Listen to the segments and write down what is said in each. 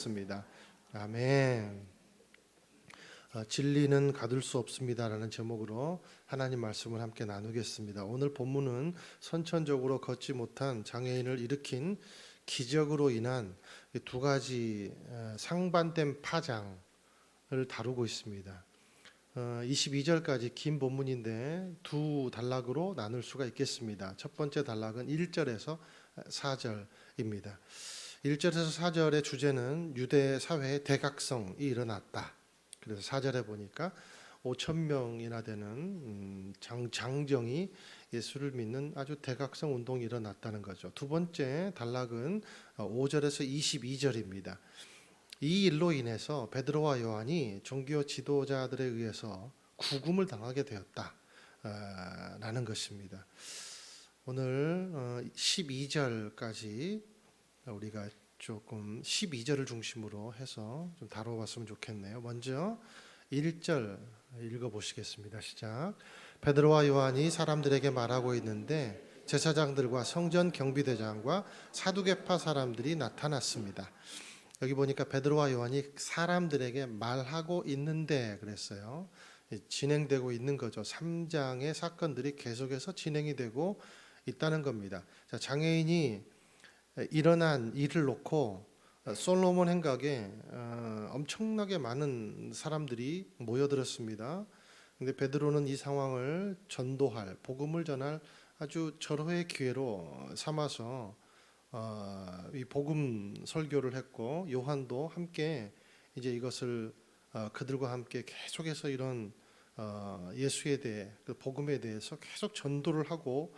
습니다. 아멘. 진리는 가둘 수 없습니다라는 제목으로 하나님 말씀을 함께 나누겠습니다. 오늘 본문은 선천적으로 걷지 못한 장애인을 일으킨 기적으로 인한 두 가지 상반된 파장을 다루고 있습니다. 22절까지 긴 본문인데 두 단락으로 나눌 수가 있겠습니다. 첫 번째 단락은 1절에서 4절입니다. 1절에서 4절의 주제는 유대 사회의 대각성이 일어났다. 그래서 4절에 보니까 5천 명이나 되는 장정이 예수를 믿는 아주 대각성 운동이 일어났다는 거죠. 두 번째 단락은 5절에서 22절입니다. 이 일로 인해서 베드로와 요한이 종교 지도자들에 의해서 구금을 당하게 되었다라는 것입니다. 오늘 12절까지 우리가 조금 12절을 중심으로 해서 좀 다뤄봤으면 좋겠네요. 먼저 1절 읽어보시겠습니다. 시작. 베드로와 요한이 사람들에게 말하고 있는데 제사장들과 성전 경비대장과 사두개파 사람들이 나타났습니다. 여기 보니까 베드로와 요한이 사람들에게 말하고 있는데 그랬어요. 진행되고 있는 거죠. 3장의 사건들이 계속해서 진행이 되고 있다는 겁니다. 자, 장애인이 일어난 일을 놓고 솔로몬 행각에 엄청나게 많은 사람들이 모여들었습니다. 근데 베드로는 이 상황을 전도할, 복음을 전할 아주 절호의 기회로 삼아서 이 복음 설교를 했고, 요한도 함께 이제 이것을 그들과 함께 계속해서 이런 예수에 대해, 그 복음에 대해서 계속 전도를 하고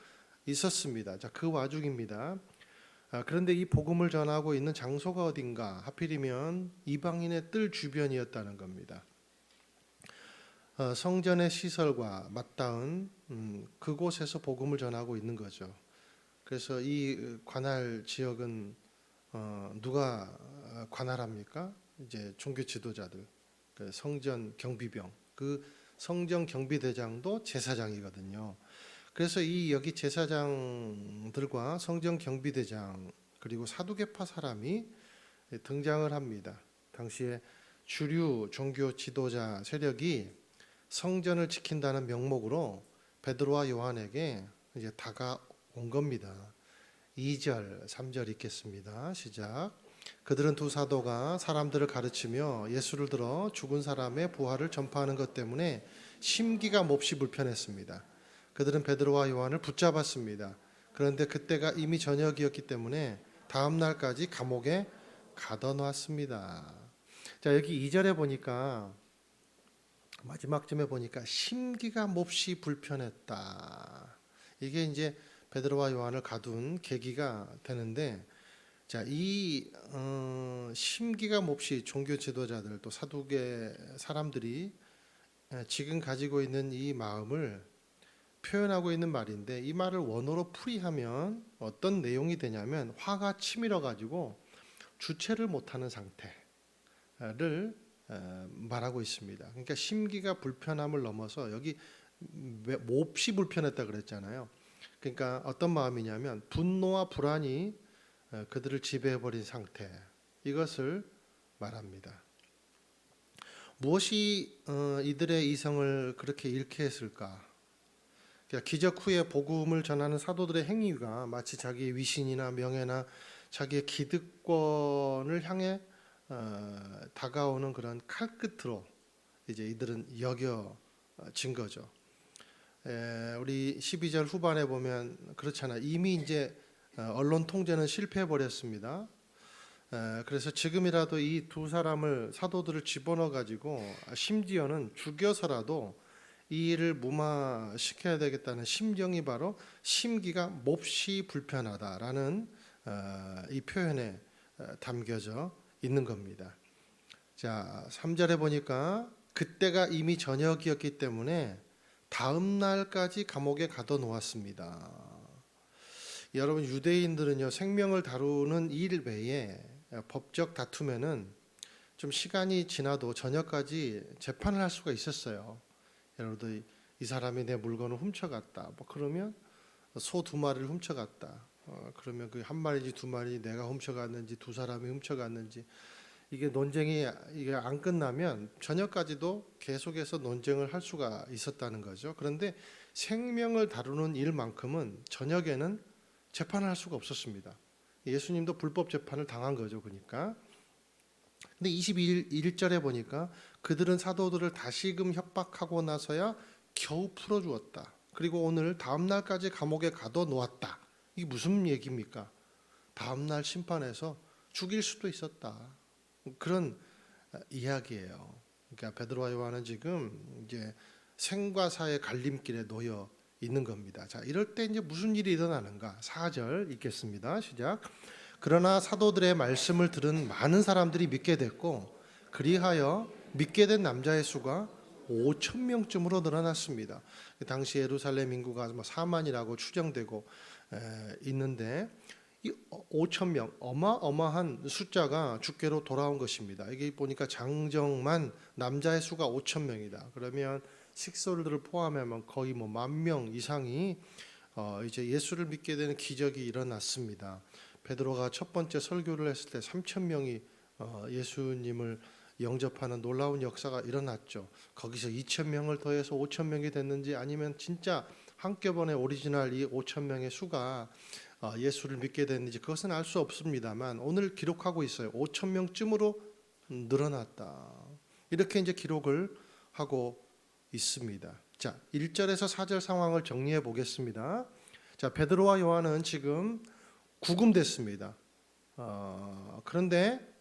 있었습니다. 자, 그 와중입니다. 그런데 이 복음을 전하고 있는 장소가 어딘가, 하필이면 이방인의 뜰 주변이었다는 겁니다. 성전의 시설과 맞닿은 그곳에서 복음을 전하고 있는 거죠. 그래서 이 관할 지역은 누가 관할합니까? 이제 종교 지도자들, 그 성전 경비병, 그 성전 경비대장도 제사장이거든요. 그래서 이 여기 제사장들과 성전 경비대장 그리고 사두개파 사람이 등장을 합니다. 당시에 주류 종교 지도자 세력이 성전을 지킨다는 명목으로 베드로와 요한에게 이제 다가온 겁니다. 2절, 3절 읽겠습니다. 시작. 그들은 두 사도가 사람들을 가르치며 예수를 들어 죽은 사람의 부활을 전파하는 것 때문에 심기가 몹시 불편했습니다. 그들은 베드로와 요한을 붙잡았습니다. 그런데 그때가 이미 저녁이었기 때문에 다음 날까지 감옥에 가둬놓았습니다. 자, 여기 2절에 보니까 마지막쯤에 보니까 심기가 몹시 불편했다. 이게 이제 베드로와 요한을 가둔 계기가 되는데, 자, 이 심기가 몹시 종교 지도자들 또 사두개 사람들이 지금 가지고 있는 이 마음을 표현하고 있는 말인데, 이 말을 원어로 풀이하면 어떤 내용이 되냐면 화가 치밀어 가지고 주체를 못하는 상태를 말하고 있습니다. 그러니까 심기가 불편함을 넘어서 여기 몹시 불편했다 그랬잖아요. 그러니까 어떤 마음이냐면 분노와 불안이 그들을 지배해버린 상태, 이것을 말합니다. 무엇이 이들의 이성을 그렇게 잃게 했을까? 기적 후에 복음을 전하는 사도들의 행위가 마치 자기의 위신이나 명예나 자기의 기득권을 향해 다가오는 그런 칼끝으로 이제 이들은 여겨진 거죠. 우리 12절 후반에 보면 그렇잖아요. 이미 이제 언론 통제는 실패해 버렸습니다. 그래서 지금이라도 이 두 사람을, 사도들을 집어넣어 가지고 심지어는 죽여서라도 이 일을 무마시켜야 되겠다는 심정이 바로 심기가 몹시 불편하다라는 이 표현에 담겨져 있는 겁니다. 자, 3절에 보니까 그때가 이미 저녁이었기 때문에 다음 날까지 감옥에 가둬놓았습니다. 여러분, 유대인들은요, 생명을 다루는 일 외에 법적 다툼에는 좀 시간이 지나도 저녁까지 재판을 할 수가 있었어요. 여러분들, 이 사람이 내 물건을 훔쳐갔다, 뭐 그러면 소 2마리를 훔쳐갔다, 그러면 그 1마리인지 2마리 내가 훔쳐갔는지 두 사람이 훔쳐갔는지 이게 논쟁이 이게 안 끝나면 저녁까지도 계속해서 논쟁을 할 수가 있었다는 거죠. 그런데 생명을 다루는 일만큼은 저녁에는 재판을 할 수가 없었습니다. 예수님도 불법 재판을 당한 거죠. 그러니까. 근데 21절에 보니까 그들은 사도들을 다시금 협박하고 나서야 겨우 풀어주었다. 그리고 오늘 다음 날까지 감옥에 가둬 놓았다. 이게 무슨 얘기입니까? 다음 날 심판에서 죽일 수도 있었다. 그런 이야기예요. 그러니까 베드로와 요한은 지금 이제 생과 사의 갈림길에 놓여 있는 겁니다. 자, 이럴 때 이제 무슨 일이 일어나는가? 4절 읽겠습니다. 시작. 그러나 사도들의 말씀을 들은 많은 사람들이 믿게 됐고 그리하여 믿게 된 남자의 수가 5천 명쯤으로 늘어났습니다. 당시 예루살렘 인구가 4만이라고 추정되고 있는데 이 5천 명 어마어마한 숫자가 주께로 돌아온 것입니다. 이게 보니까 장정만 남자의 수가 5천 명이다. 그러면 식솔들을 포함하면 거의 10,000명 이상이 이제 예수를 믿게 되는 기적이 일어났습니다. 베드로가 첫 번째 설교를 했을 때 3,000명이 예수님을 영접하는 놀라운 역사가 일어났죠. 거기서 2,000명을 더해서 5,000명이 됐는지 아니면 진짜 한꺼번에 오리지널 이 5,000명의 수가 예수를 믿게 됐는지 그것은 알 수 없습니다만 오늘 기록하고 있어요. 5,000명쯤으로 늘어났다. 이렇게 이제 기록을 하고 있습니다. 자, 1절에서 4절 상황을 정리해 보겠습니다. 자, 베드로와 요한은 지금 구금됐습니다. 그런데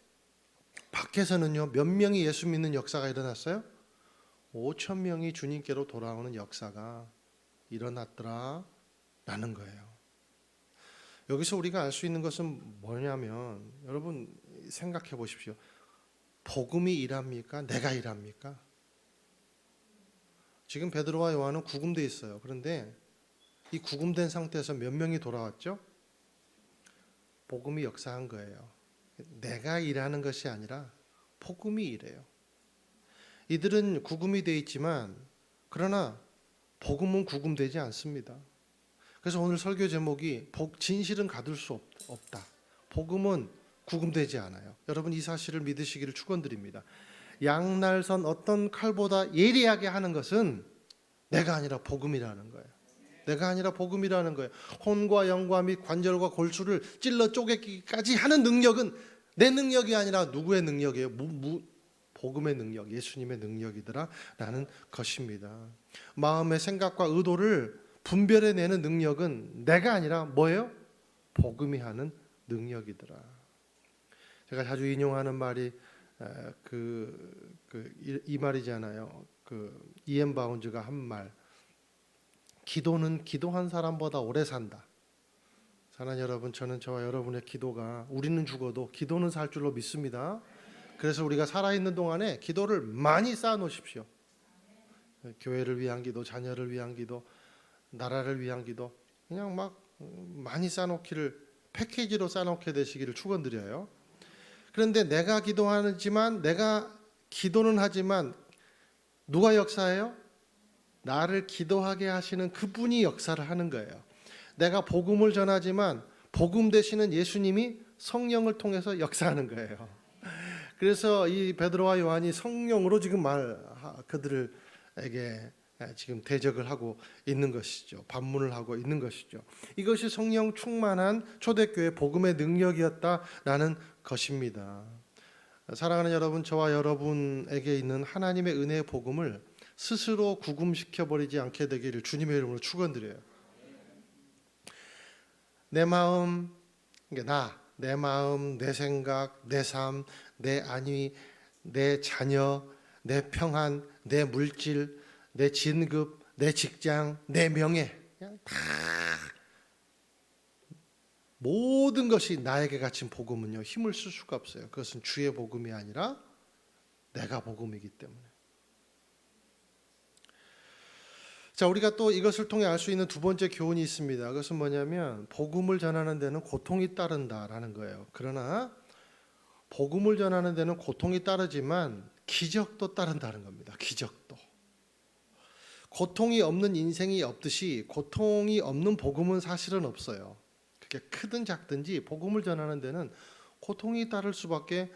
밖에서는요, 몇 명이 예수 믿는 역사가 일어났어요? 5천 명이 주님께로 돌아오는 역사가 일어났더라라는 거예요. 여기서 우리가 알 수 있는 것은 뭐냐면 여러분 생각해 보십시오. 복음이 일합니까? 내가 일합니까? 지금 베드로와 요한은 구금돼 있어요. 그런데 이 구금된 상태에서 몇 명이 돌아왔죠? 복음이 역사한 거예요. 내가 일하는 것이 아니라 복음이 일해요. 이들은 구금이 돼 있지만 그러나 복음은 구금되지 않습니다. 그래서 오늘 설교 제목이 진실은 가둘 수 없다. 복음은 구금되지 않아요. 여러분 이 사실을 믿으시기를 축원드립니다. 양날선 어떤 칼보다 예리하게 하는 것은 내가 아니라 복음이라는 거예요. 내가 아니라 복음이라는 거예요. 혼과 영과 및 관절과 골수를 찔러 쪼개기까지 하는 능력은 내 능력이 아니라 누구의 능력이에요? 복음의 능력, 예수님의 능력이더라 라는 것입니다. 마음의 생각과 의도를 분별해내는 능력은 내가 아니라 뭐예요? 복음이 하는 능력이더라. 제가 자주 인용하는 말이 이 말이잖아요. 이엠 바운즈가 한 말. 기도는 기도한 사람보다 오래 산다. 사랑하는 여러분, 저는 저와 여러분의 기도가 우리는 죽어도 기도는 살 줄로 믿습니다. 그래서 우리가 살아있는 동안에 기도를 많이 쌓아놓으십시오. 교회를 위한 기도, 자녀를 위한 기도, 나라를 위한 기도 그냥 막 많이 쌓아놓기를 패키지로 쌓아놓게 되시기를 축원드려요. 그런데 내가 기도하지만 내가 기도는 하지만 누가 역사해요? 나를 기도하게 하시는 그분이 역사를 하는 거예요. 내가 복음을 전하지만 복음 되시는 예수님이 성령을 통해서 역사하는 거예요. 그래서 이 베드로와 요한이 성령으로 지금 그들에게 지금 대적을 하고 있는 것이죠. 반문을 하고 있는 것이죠. 이것이 성령 충만한 초대교회 복음의 능력이었다라는 것입니다. 사랑하는 여러분, 저와 여러분에게 있는 하나님의 은혜의 복음을 스스로 구금시켜버리지 않게 되기를 주님의 이름으로 축원드려요. 내 마음, 내 마음, 내 생각, 내 삶, 내 안위, 내 자녀, 내 평안, 내 물질, 내 진급, 내 직장, 내 명예, 그냥 다 모든 것이 나에게 갇힌 복음은요 힘을 쓸 수가 없어요. 그것은 주의 복음이 아니라 내가 복음이기 때문에. 자, 우리가 또 이것을 통해 알 수 있는 두 번째 교훈이 있습니다. 그것은 뭐냐면 복음을 전하는 데는 고통이 따른다라는 거예요. 그러나 복음을 전하는 데는 고통이 따르지만 기적도 따른다는 겁니다. 기적도. 고통이 없는 인생이 없듯이 고통이 없는 복음은 사실은 없어요. 그게 크든 작든지 복음을 전하는 데는 고통이 따를 수밖에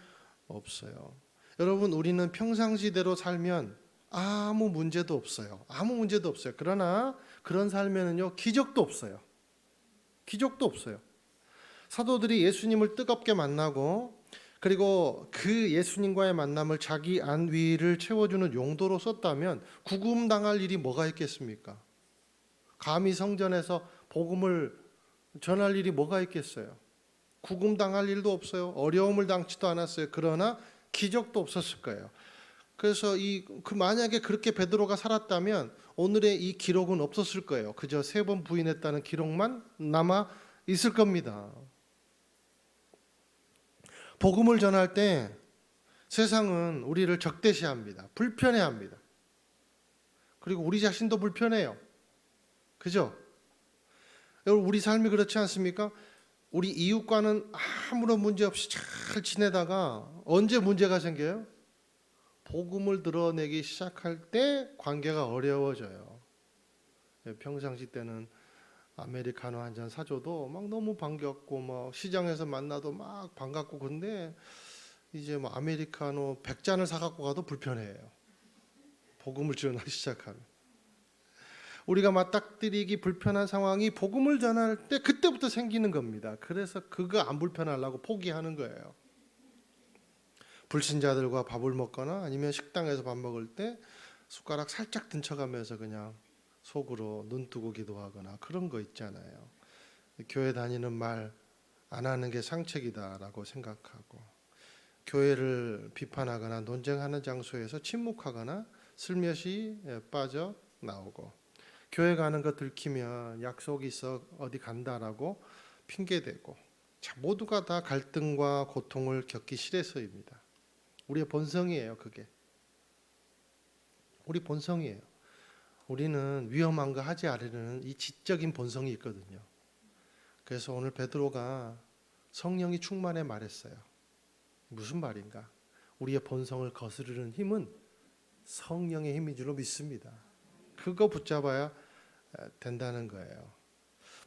없어요. 여러분, 우리는 평상시대로 살면 아무 문제도 없어요. 아무 문제도 없어요. 그러나 그런 삶에는요, 기적도 없어요. 기적도 없어요. 사도들이 예수님을 뜨겁게 만나고 그리고 그 예수님과의 만남을 자기 안위를 채워주는 용도로 썼다면 구금당할 일이 뭐가 있겠습니까? 감히 성전에서 복음을 전할 일이 뭐가 있겠어요? 구금당할 일도 없어요. 어려움을 당치도 않았어요. 그러나 기적도 없었을 거예요. 그래서 만약에 그렇게 베드로가 살았다면 오늘의 이 기록은 없었을 거예요. 그저 3번 부인했다는 기록만 남아 있을 겁니다. 복음을 전할 때 세상은 우리를 적대시합니다. 불편해합니다. 그리고 우리 자신도 불편해요. 그죠? 여러분, 우리 삶이 그렇지 않습니까? 우리 이웃과는 아무런 문제 없이 잘 지내다가 언제 문제가 생겨요? 복음을 드러내기 시작할 때 관계가 어려워져요. 평상시 때는 아메리카노 한 잔 사줘도 막 너무 반갑고 막 시장에서 만나도 막 반갑고, 근데 이제 뭐 아메리카노 100잔을 사갖고 가도 불편해요. 복음을 전하기 시작하면. 우리가 맞닥뜨리기 불편한 상황이 복음을 전할 때 그때부터 생기는 겁니다. 그래서 그거 안 불편하려고 포기하는 거예요. 불신자들과 밥을 먹거나 아니면 식당에서 밥 먹을 때 숟가락 살짝 든쳐가면서 그냥 속으로 눈 뜨고 기도하거나 그런 거 있잖아요. 교회 다니는 말 안 하는 게 상책이다라고 생각하고, 교회를 비판하거나 논쟁하는 장소에서 침묵하거나 슬며시 빠져 나오고, 교회 가는 거 들키면 약속이 있어 어디 간다라고 핑계대고, 모두가 다 갈등과 고통을 겪기 싫어서입니다. 우리의 본성이에요. 그게 우리 본성이에요. 우리는 위험한 거 하지 않으려는 이 지적인 본성이 있거든요. 그래서 오늘 베드로가 성령이 충만해 말했어요. 무슨 말인가? 우리의 본성을 거스르는 힘은 성령의 힘인 줄로 믿습니다. 그거 붙잡아야 된다는 거예요.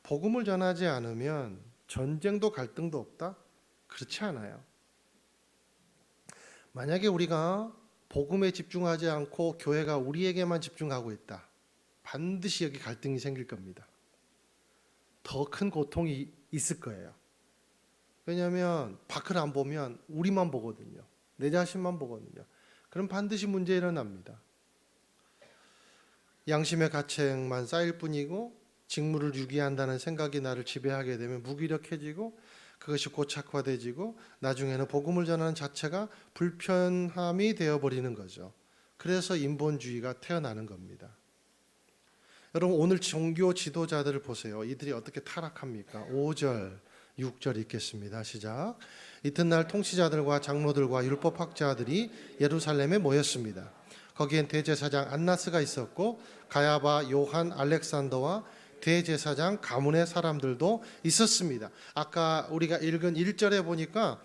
복음을 전하지 않으면 전쟁도 갈등도 없다? 그렇지 않아요. 만약에 우리가 복음에 집중하지 않고 교회가 우리에게만 집중하고 있다, 반드시 여기 갈등이 생길 겁니다. 더 큰 고통이 있을 거예요. 왜냐하면 밖을 안 보면 우리만 보거든요. 내 자신만 보거든요. 그럼 반드시 문제 일어납니다. 양심의 가책만 쌓일 뿐이고 직무를 유기한다는 생각이 나를 지배하게 되면 무기력해지고 그것이 고착화되지고 나중에는 복음을 전하는 자체가 불편함이 되어버리는 거죠. 그래서 인본주의가 태어나는 겁니다. 여러분, 오늘 종교 지도자들을 보세요. 이들이 어떻게 타락합니까? 5절, 6절 읽겠습니다. 시작. 이튿날 통치자들과 장로들과 율법학자들이 예루살렘에 모였습니다. 거기엔 대제사장 안나스가 있었고 가야바, 요한, 알렉산더와 대제사장 가문의 사람들도 있었습니다. 아까 우리가 읽은 1절에 보니까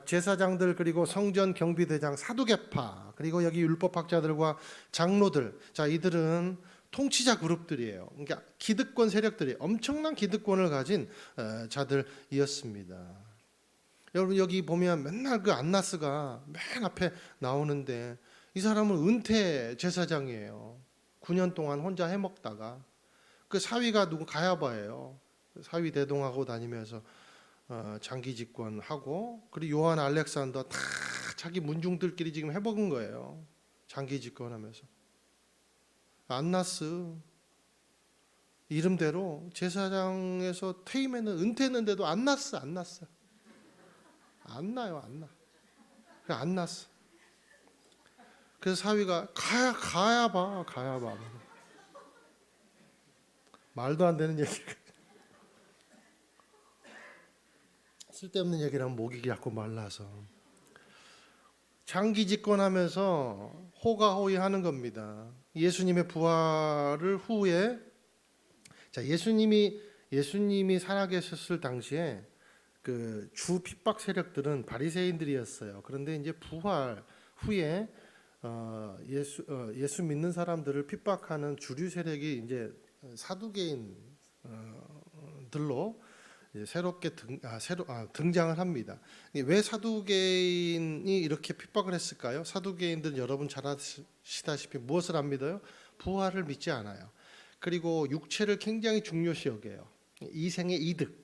제사장들, 그리고 성전 경비대장, 사두개파, 그리고 여기 율법학자들과 장로들, 자, 이들은 통치자 그룹들이에요. 그러니까 기득권 세력들이 엄청난 기득권을 가진 자들이었습니다. 여러분, 여기 보면 맨날 그 안나스가 맨 앞에 나오는데 이 사람은 은퇴 제사장이에요. 9년 동안 혼자 해먹다가, 그 사위가 누구? 가야바예요. 사위 대동하고 다니면서 장기 집권하고, 그리고 요한, 알렉산더 다 자기 문중들끼리 지금 해먹은 거예요. 장기 집권하면서. 안나스 이름대로 제사장에서 퇴임했는, 은퇴했는데도 안 났어. 안 나요. 안 났어. 그래서 사위가 가야봐. 말도 안 되는 얘기. 쓸데없는 얘기를 하면 목이 자꾸 말라서. 장기 집권하면서 호가호위하는 겁니다. 예수님의 부활을 후에, 자, 예수님이 살아계셨을 당시에 그 주 핍박 세력들은 바리새인들이었어요. 그런데 이제 부활 후에 예수 믿는 사람들을 핍박하는 주류 세력이 이제 사두개인들로 이제 새롭게 등장을 합니다. 왜 사두개인이 이렇게 핍박을 했을까요? 사두개인들은 여러분 잘 아시다시피 무엇을 안 믿어요? 부활을 믿지 않아요. 그리고 육체를 굉장히 중요시 여겨요. 이생의 이득,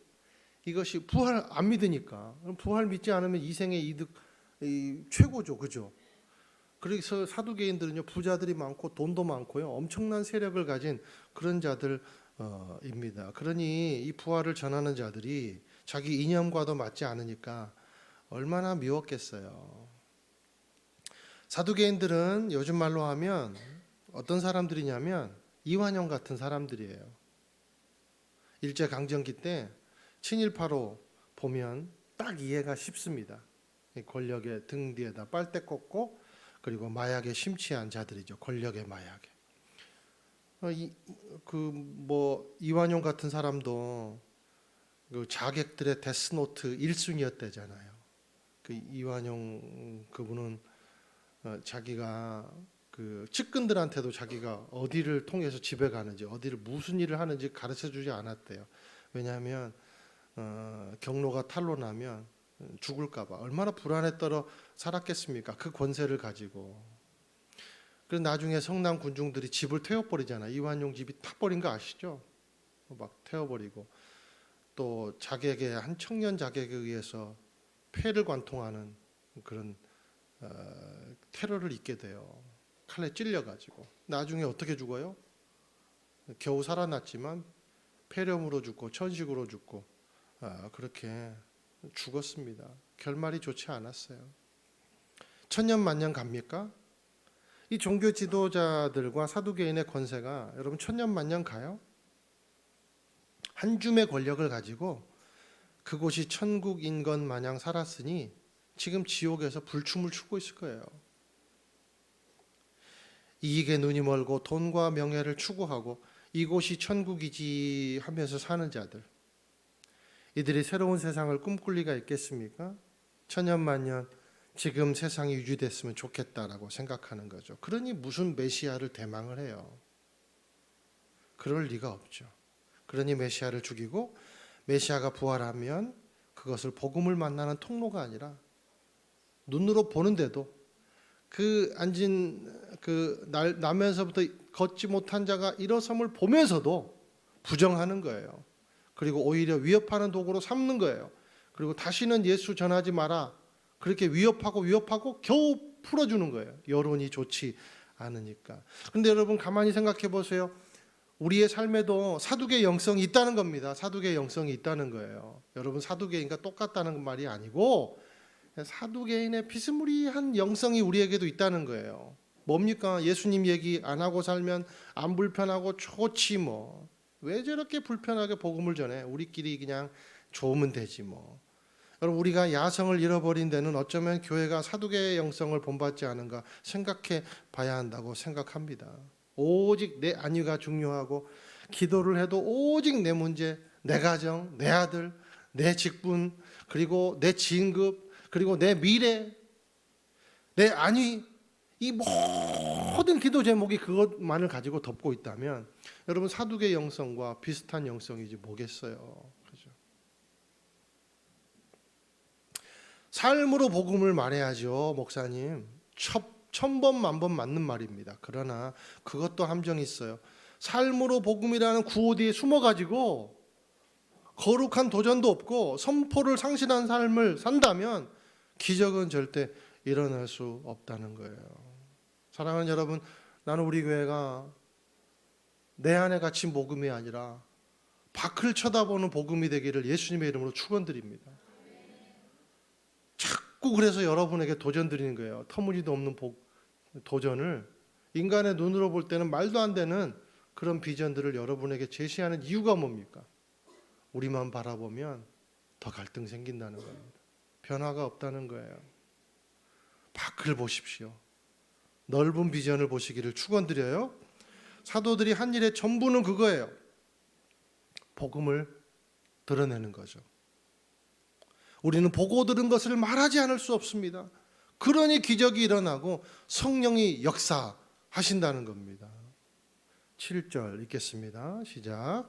이것이 부활 안 믿으니까, 부활 믿지 않으면 이생의 이득 최고죠, 그죠? 그래서 사두개인들은요, 부자들이 많고 돈도 많고요, 엄청난 세력을 가진 그런 자들입니다. 그러니 이 부활을 전하는 자들이 자기 이념과도 맞지 않으니까 얼마나 미웠겠어요. 사두개인들은 요즘 말로 하면 어떤 사람들이냐면 이완용 같은 사람들이에요. 일제강점기 때 친일파로 보면 딱 이해가 쉽습니다. 권력의 등 뒤에다 빨대 꽂고, 그리고 마약에 심취한 자들이죠. 권력의 마약에. 이완용 같은 사람도 그 자객들의 데스노트 1순위였대잖아요. 그 이완용 그분은 자기가 그 측근들한테도 자기가 어디를 통해서 집에 가는지, 어디를 무슨 일을 하는지 가르쳐 주지 않았대요. 왜냐하면 경로가 탄로나면 죽을까봐 얼마나 불안에 떨어 살았겠습니까? 그 권세를 가지고. 그래서 나중에 성남 군중들이 집을 태워버리잖아요. 이완용 집이 타버린 거 아시죠? 막 태워버리고, 또 자객의 한 청년 자객에 의해서 폐를 관통하는 그런 테러를 입게 돼요. 칼에 찔려가지고. 나중에 어떻게 죽어요? 겨우 살아났지만 폐렴으로 죽고 천식으로 죽고 그렇게 죽었습니다. 결말이 좋지 않았어요. 천년만년 갑니까? 이 종교 지도자들과 사두개인의 권세가 여러분 천년만년 가요? 한 줌의 권력을 가지고 그곳이 천국인 것 마냥 살았으니 지금 지옥에서 불춤을 추고 있을 거예요. 이익에 눈이 멀고 돈과 명예를 추구하고 이곳이 천국이지 하면서 사는 자들, 이들이 새로운 세상을 꿈꿀 리가 있겠습니까? 천년만년 지금 세상이 유지됐으면 좋겠다라고 생각하는 거죠. 그러니 무슨 메시아를 대망을 해요? 그럴 리가 없죠. 그러니 메시아를 죽이고, 메시아가 부활하면 그것을 복음을 만나는 통로가 아니라 눈으로 보는데도 그 앉은 그 나면서부터 걷지 못한 자가 일어섬을 보면서도 부정하는 거예요. 그리고 오히려 위협하는 도구로 삼는 거예요. 그리고 다시는 예수 전하지 마라, 그렇게 위협하고 겨우 풀어주는 거예요. 여론이 좋지 않으니까. 그런데 여러분 가만히 생각해 보세요. 우리의 삶에도 사두개 영성이 있다는 겁니다. 사두개 영성이 있다는 거예요. 여러분 사두개인과 똑같다는 말이 아니고 사두개인의 비스무리한 영성이 우리에게도 있다는 거예요. 뭡니까? 예수님 얘기 안 하고 살면 안 불편하고 좋지 뭐. 왜 저렇게 불편하게 복음을 전해? 우리끼리 그냥 좋으면 되지 뭐. 여러분 우리가 야성을 잃어버린 데는 어쩌면 교회가 사두개의 영성을 본받지 않은가 생각해 봐야 한다고 생각합니다. 오직 내 안위가 중요하고, 기도를 해도 오직 내 문제, 내 가정, 내 아들, 내 직분, 그리고 내 진급, 그리고 내 미래, 내 안위, 이 모든 기도 제목이 그것만을 가지고 덮고 있다면 여러분 사두개 영성과 비슷한 영성이지 뭐겠어요. 그죠? 삶으로 복음을 말해야죠, 목사님. 천번 만번 맞는 말입니다. 그러나 그것도 함정이 있어요. 삶으로 복음이라는 구호 뒤에 숨어가지고 거룩한 도전도 없고 선포를 상실한 삶을 산다면 기적은 절대 일어날 수 없다는 거예요. 사랑하는 여러분, 나는 우리 교회가 내 안에 갇힌 복음이 아니라 밖을 쳐다보는 복음이 되기를 예수님의 이름으로 축원드립니다. 자꾸 그래서 여러분에게 도전 드리는 거예요. 터무니도 없는 도전을, 인간의 눈으로 볼 때는 말도 안 되는 그런 비전들을 여러분에게 제시하는 이유가 뭡니까? 우리만 바라보면 더 갈등 생긴다는 겁니다. 변화가 없다는 거예요. 밖을 보십시오. 넓은 비전을 보시기를 축원드려요. 사도들이 한 일의 전부는 그거예요. 복음을 드러내는 거죠. 우리는 보고 들은 것을 말하지 않을 수 없습니다. 그러니 기적이 일어나고 성령이 역사하신다는 겁니다. 7절 읽겠습니다. 시작.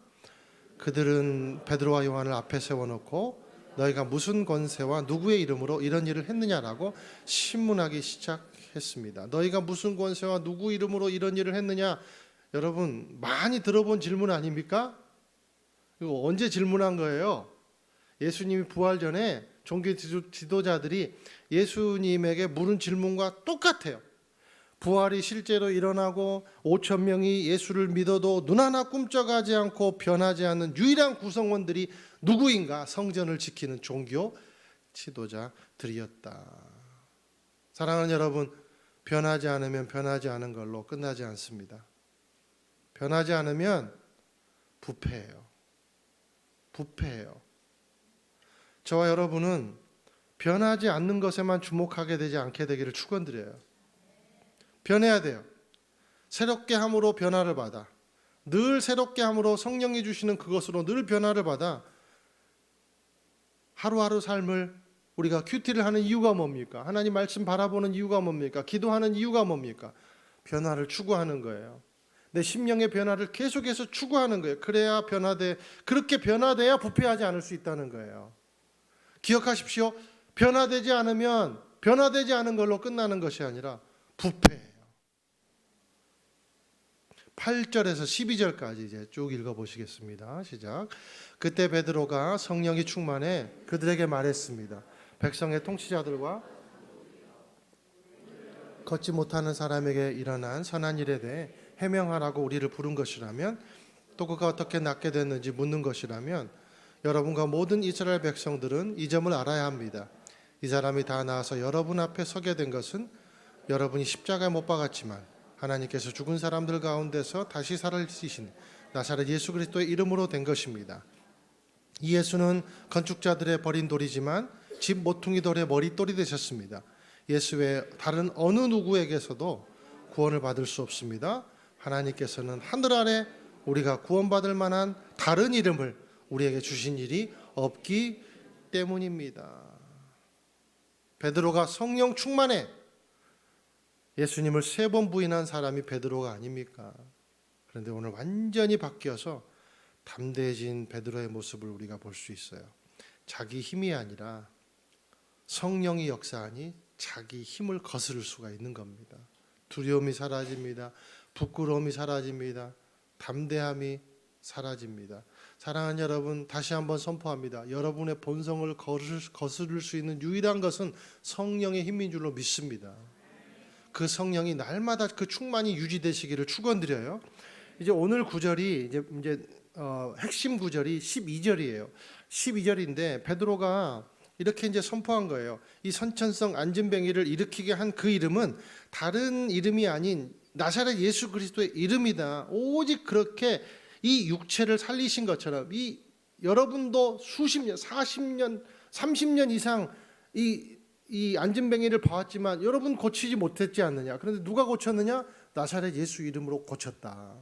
그들은 베드로와 요한을 앞에 세워놓고 너희가 무슨 권세와 누구의 이름으로 이런 일을 했느냐라고 신문하기 시작했습니다. 너희가 무슨 권세와 누구 이름으로 이런 일을 했느냐? 여러분 많이 들어본 질문 아닙니까? 이거 언제 질문한 거예요? 예수님이 부활 전에 종교 지도자들이 예수님에게 물은 질문과 똑같아요. 부활이 실제로 일어나고 5천 명이 예수를 믿어도 눈 하나 꿈쩍하지 않고 변하지 않는 유일한 구성원들이 누구인가? 성전을 지키는 종교 지도자들이었다. 사랑하는 여러분, 변하지 않으면 변하지 않은 걸로 끝나지 않습니다. 변하지 않으면 부패해요. 부패해요. 저와 여러분은 변하지 않는 것에만 주목하게 되지 않게 되기를 축원드려요. 변해야 돼요. 새롭게 함으로 변화를 받아. 늘 새롭게 함으로 성령이 주시는 그것으로 늘 변화를 받아. 하루하루 삶을 우리가 큐티를 하는 이유가 뭡니까? 하나님 말씀 바라보는 이유가 뭡니까? 기도하는 이유가 뭡니까? 변화를 추구하는 거예요. 내 심령의 변화를 계속해서 추구하는 거예요. 그래야 그렇게 변화돼야 부패하지 않을 수 있다는 거예요. 기억하십시오. 변화되지 않으면 변화되지 않은 걸로 끝나는 것이 아니라 부패해요. 8절에서 12절까지 이제 쭉 읽어보시겠습니다. 시작. 그때 베드로가 성령이 충만해 그들에게 말했습니다. 백성의 통치자들과 걷지 못하는 사람에게 일어난 선한 일에 대해 해명하라고 우리를 부른 것이라면, 또 그가 어떻게 낫게 됐는지 묻는 것이라면, 여러분과 모든 이스라엘 백성들은 이 점을 알아야 합니다. 이 사람이 다 나아서 여러분 앞에 서게 된 것은 여러분이 십자가에 못 박았지만 하나님께서 죽은 사람들 가운데서 다시 살아계신 나사렛 예수 그리스도의 이름으로 된 것입니다. 이 예수는 건축자들의 버린 돌이지만 집 모퉁이 돌의 머릿돌이 되셨습니다. 예수 외에 다른 어느 누구에게서도 구원을 받을 수 없습니다. 하나님께서는 하늘 아래 우리가 구원받을 만한 다른 이름을 우리에게 주신 일이 없기 때문입니다. 베드로가 성령 충만해 예수님을 3번 부인한 사람이 베드로가 아닙니까? 그런데 오늘 완전히 바뀌어서 담대해진 베드로의 모습을 우리가 볼 수 있어요. 자기 힘이 아니라 성령이 역사하니 자기 힘을 거스를 수가 있는 겁니다. 두려움이 사라집니다. 부끄러움이 사라집니다. 담대함이 사라집니다. 사랑하는 여러분, 다시 한번 선포합니다. 여러분의 본성을 거스를 수 있는 유일한 것은 성령의 힘인 줄로 믿습니다. 그 성령이 날마다 그 충만히 유지되시기를 축원드려요. 이제 오늘 구절이 이제 핵심 구절이 12절이에요. 12절인데 베드로가 이렇게 이제 선포한 거예요. 이 선천성 안진뱅이를 일으키게 한 그 이름은 다른 이름이 아닌 나사렛 예수 그리스도의 이름이다. 오직 그렇게 이 육체를 살리신 것처럼 이 여러분도 수십 년, 40년, 30년 이상 이 안진뱅이를 봐왔지만 여러분 고치지 못했지 않느냐. 그런데 누가 고쳤느냐? 나사렛 예수 이름으로 고쳤다.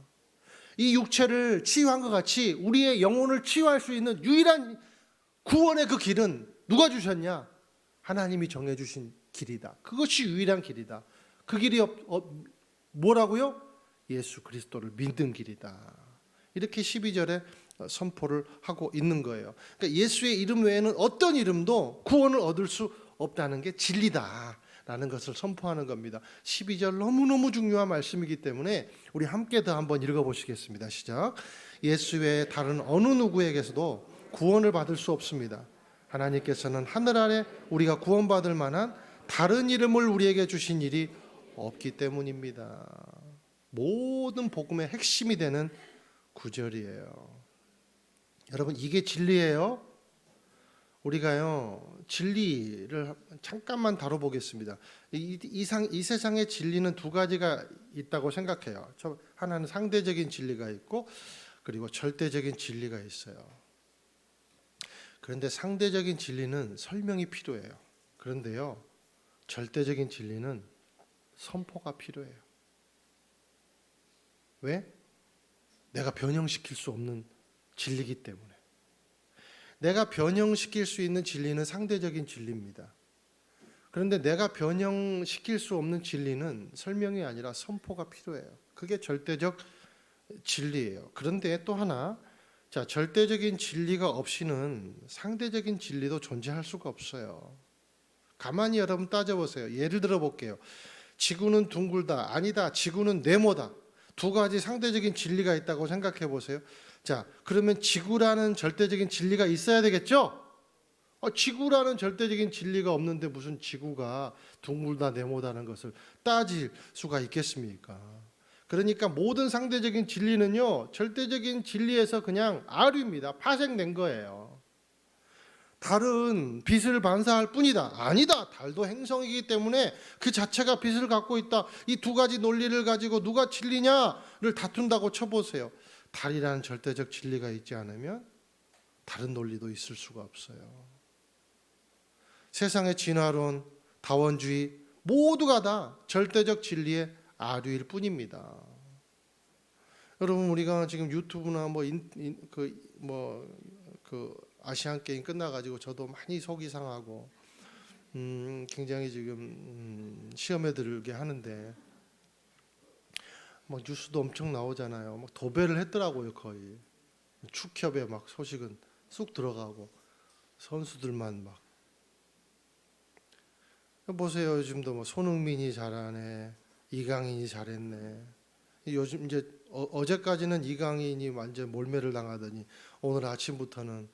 이 육체를 치유한 것 같이 우리의 영혼을 치유할 수 있는 유일한 구원의 그 길은 누가 주셨냐? 하나님이 정해주신 길이다. 그것이 유일한 길이다. 그 길이 뭐라고요? 예수 그리스도를 믿는 길이다. 이렇게 12절에 선포를 하고 있는 거예요. 그러니까 예수의 이름 외에는 어떤 이름도 구원을 얻을 수 없다는 게 진리다라는 것을 선포하는 겁니다. 12절 너무너무 중요한 말씀이기 때문에 우리 함께 더 한번 읽어보시겠습니다. 시작. 예수 외에 다른 어느 누구에게서도 구원을 받을 수 없습니다. 하나님께서는 하늘 아래 우리가 구원받을 만한 다른 이름을 우리에게 주신 일이 없기 때문입니다. 모든 복음의 핵심이 되는 구절이에요. 여러분, 이게 진리예요. 우리가요 진리를 잠깐만 다뤄보겠습니다. 이 세상의 진리는 두 가지가 있다고 생각해요. 하나는 상대적인 진리가 있고 그리고 절대적인 진리가 있어요. 그런데 상대적인 진리는 설명이 필요해요. 그런데요 절대적인 진리는 선포가 필요해요. 왜? 내가 변형시킬 수 없는 진리이기 때문에. 내가 변형시킬 수 있는 진리는 상대적인 진리입니다. 그런데 내가 변형시킬 수 없는 진리는 설명이 아니라 선포가 필요해요. 그게 절대적 진리예요. 그런데 또 하나, 자, 절대적인 진리가 없이는 상대적인 진리도 존재할 수가 없어요. 가만히 여러분 따져보세요. 예를 들어 볼게요. 지구는 둥글다. 아니다. 지구는 네모다. 두 가지 상대적인 진리가 있다고 생각해 보세요. 자, 그러면 지구라는 절대적인 진리가 있어야 되겠죠? 지구라는 절대적인 진리가 없는데 무슨 지구가 둥글다 네모다는 것을 따질 수가 있겠습니까? 그러니까 모든 상대적인 진리는요, 절대적인 진리에서 그냥 아류입니다. 파생된 거예요. 달은 빛을 반사할 뿐이다. 아니다. 달도 행성이기 때문에 그 자체가 빛을 갖고 있다. 이 두 가지 논리를 가지고 누가 진리냐를 다툰다고 쳐보세요. 달이라는 절대적 진리가 있지 않으면 다른 논리도 있을 수가 없어요. 세상의 진화론, 다원주의 모두가 다 절대적 진리의 아류일 뿐입니다. 여러분, 우리가 지금 유튜브나 아시안 게임 끝나가지고 저도 많이 속이 상하고 굉장히 지금 시험에 들게 하는데 막 뉴스도 엄청 나오잖아요. 막 도배를 했더라고요, 거의. 축협에 막 소식은 쑥 들어가고 선수들만 막. 보세요, 요즘도 뭐 손흥민이 잘하네, 이강인이 잘했네. 요즘 이제 어제까지는 이강인이 완전 몰매를 당하더니 오늘 아침부터는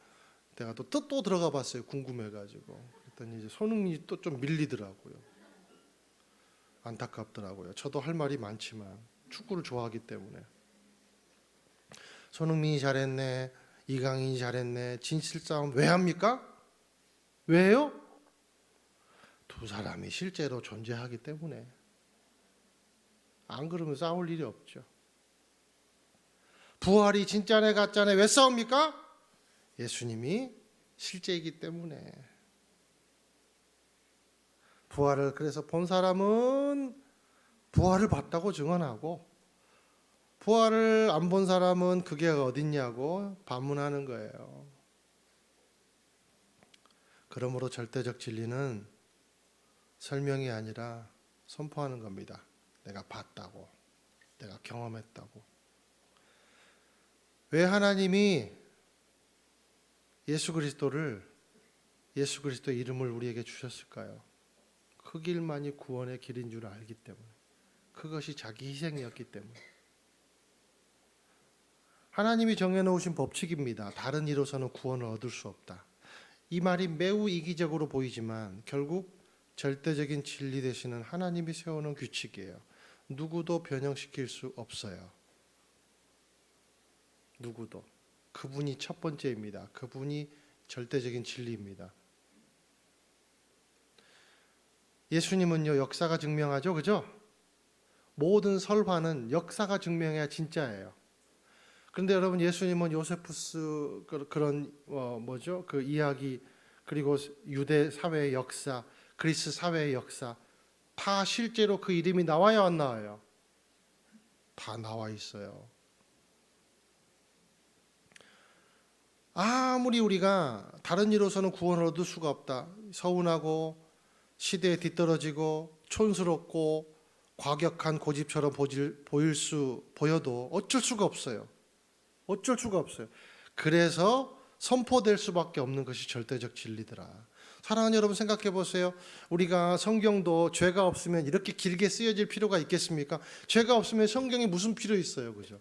내가 또 들어가 봤어요. 궁금해가지고. 그랬더니 이제 손흥민이 또 좀 밀리더라고요. 안타깝더라고요. 저도 할 말이 많지만 축구를 좋아하기 때문에. 손흥민이 잘했네, 이강인이 잘했네. 진실 싸움 왜 합니까? 왜요? 두 사람이 실제로 존재하기 때문에. 안 그러면 싸울 일이 없죠. 부활이 진짜네 가짜네 왜 싸웁니까? 예수님이 실제이기 때문에. 부활을 그래서 본 사람은 부활을 봤다고 증언하고, 부활을 안 본 사람은 그게 어딨냐고 반문하는 거예요. 그러므로 절대적 진리는 설명이 아니라 선포하는 겁니다. 내가 봤다고, 내가 경험했다고. 왜 하나님이 예수 그리스도의 이름을 우리에게 주셨을까요? 그 길만이 구원의 길인 줄 알기 때문에. 그것이 자기 희생이었기 때문에. 하나님이 정해놓으신 법칙입니다. 다른 이로서는 구원을 얻을 수 없다. 이 말이 매우 이기적으로 보이지만 결국 절대적인 진리 되시는 하나님이 세우는 규칙이에요. 누구도 변형시킬 수 없어요. 누구도. 그분이 첫 번째입니다. 그분이 절대적인 진리입니다. 예수님은요, 역사가 증명하죠, 그죠? 모든 설화는 역사가 증명해야 진짜예요. 그런데 여러분, 예수님은 요세푸스 그런 그 이야기, 그리고 유대 사회의 역사, 그리스 사회의 역사 다 실제로 그 이름이 나와요, 안 나와요? 다 나와 있어요. 아무리 우리가 다른 이로서는 구원을 얻을 수가 없다, 서운하고 시대에 뒤떨어지고 촌스럽고 과격한 고집처럼 보여도 어쩔 수가 없어요. 어쩔 수가 없어요. 그래서 선포될 수밖에 없는 것이 절대적 진리더라. 사랑하는 여러분, 생각해 보세요. 우리가 성경도 죄가 없으면 이렇게 길게 쓰여질 필요가 있겠습니까? 죄가 없으면 성경이 무슨 필요 있어요, 그죠?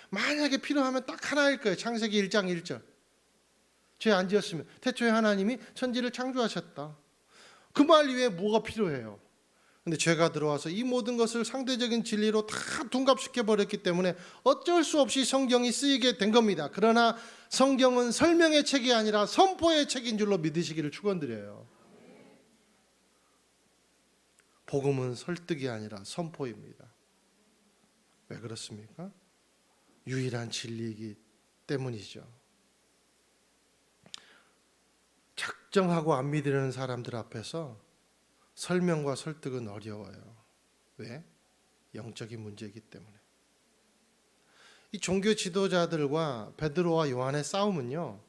만약에 필요하면 딱 하나일 거예요. 창세기 1장 1절. 죄 안 지었으면 태초에 하나님이 천지를 창조하셨다. 그 말 이외에 뭐가 필요해요? 근데 죄가 들어와서 이 모든 것을 상대적인 진리로 다 둔갑시켜 버렸기 때문에 어쩔 수 없이 성경이 쓰이게 된 겁니다. 그러나 성경은 설명의 책이 아니라 선포의 책인 줄로 믿으시기를 축원드려요. 복음은 설득이 아니라 선포입니다. 왜 그렇습니까? 유일한 진리이기 때문이죠. 작정하고 안 믿으려는 사람들 앞에서 설명과 설득은 어려워요. 왜? 영적인 문제이기 때문에. 이 종교 지도자들과 베드로와 요한의 싸움은요,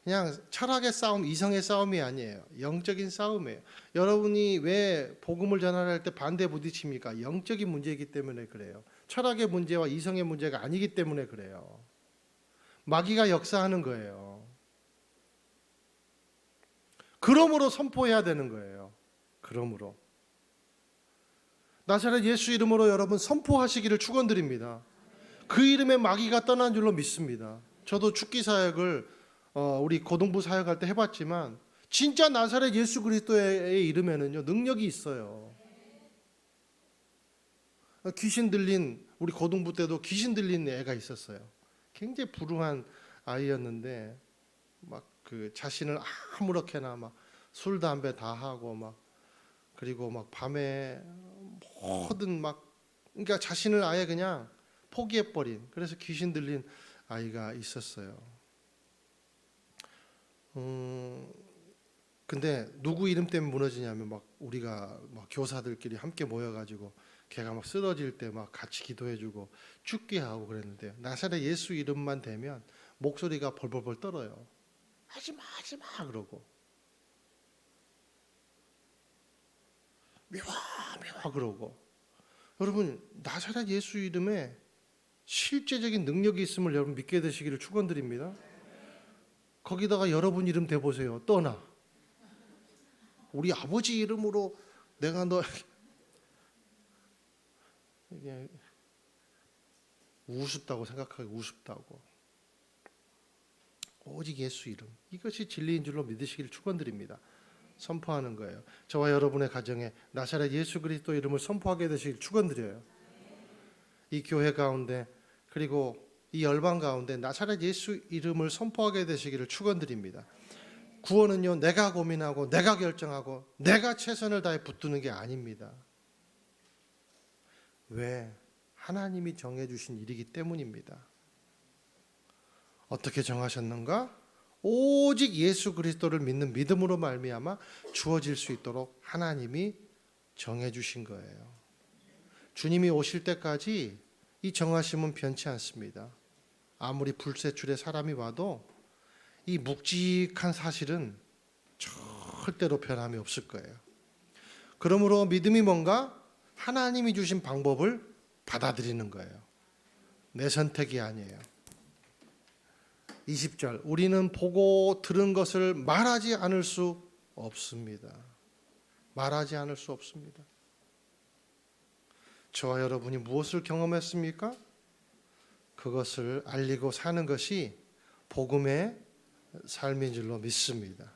그냥 철학의 싸움, 이성의 싸움이 아니에요. 영적인 싸움이에요. 여러분이 왜 복음을 전할 때 반대 부딪힙니까? 영적인 문제이기 때문에 그래요. 철학의 문제와 이성의 문제가 아니기 때문에 그래요. 마귀가 역사하는 거예요. 그러므로 선포해야 되는 거예요. 그러므로 나사렛 예수 이름으로 여러분 선포하시기를 축원드립니다. 그 이름에 마귀가 떠난 줄로 믿습니다. 저도 축기 사역을 우리 고등부 사역할 때 해봤지만 진짜 나사렛 예수 그리스도의 이름에는요 능력이 있어요. 귀신 들린 우리 고등부 때도 귀신 들린 애가 있었어요. 굉장히 불우한 아이였는데 막 그 자신을 아무렇게나 막 술 담배 다 하고 막 그리고 막 밤에 모든 막 그러니까 자신을 아예 그냥 포기해 버린 그래서 귀신 들린 아이가 있었어요. 근데 누구 이름 때문에 무너지냐면 막 우리가 막 교사들끼리 함께 모여가지고 걔가 막 쓰러질 때 막 같이 기도해주고 죽게하고 그랬는데 나사렛 예수 이름만 대면 목소리가 벌벌벌 떨어요. 하지마 하지마 그러고 미워 미워 그러고 여러분 나사렛 예수 이름에 실제적인 능력이 있음을 여러분 믿게 되시기를 축원드립니다. 거기다가 여러분 이름 대보세요. 떠나 우리 아버지 이름으로 내가 너 이게 우습다고 생각하기 우습다고 오직 예수 이름 이것이 진리인 줄로 믿으시기를 축원드립니다. 선포하는 거예요. 저와 여러분의 가정에 나사렛 예수 그리스도 이름을 선포하게 되시길 축원드려요. 이 교회 가운데 그리고 이 열방 가운데 나사렛 예수 이름을 선포하게 되시기를 축원드립니다. 구원은요 내가 고민하고 내가 결정하고 내가 최선을 다해 붙드는 게 아닙니다. 왜? 하나님이 정해주신 일이기 때문입니다. 어떻게 정하셨는가? 오직 예수 그리스도를 믿는 믿음으로 말미암아 주어질 수 있도록 하나님이 정해주신 거예요. 주님이 오실 때까지 이 정하심은 변치 않습니다. 아무리 불세출의 사람이 와도 이 묵직한 사실은 절대로 변함이 없을 거예요. 그러므로 믿음이 뭔가? 하나님이 주신 방법을 받아들이는 거예요. 내 선택이 아니에요. 20절 우리는 보고 들은 것을 말하지 않을 수 없습니다. 말하지 않을 수 없습니다. 저와 여러분이 무엇을 경험했습니까? 그것을 알리고 사는 것이 복음의 삶인 줄로 믿습니다.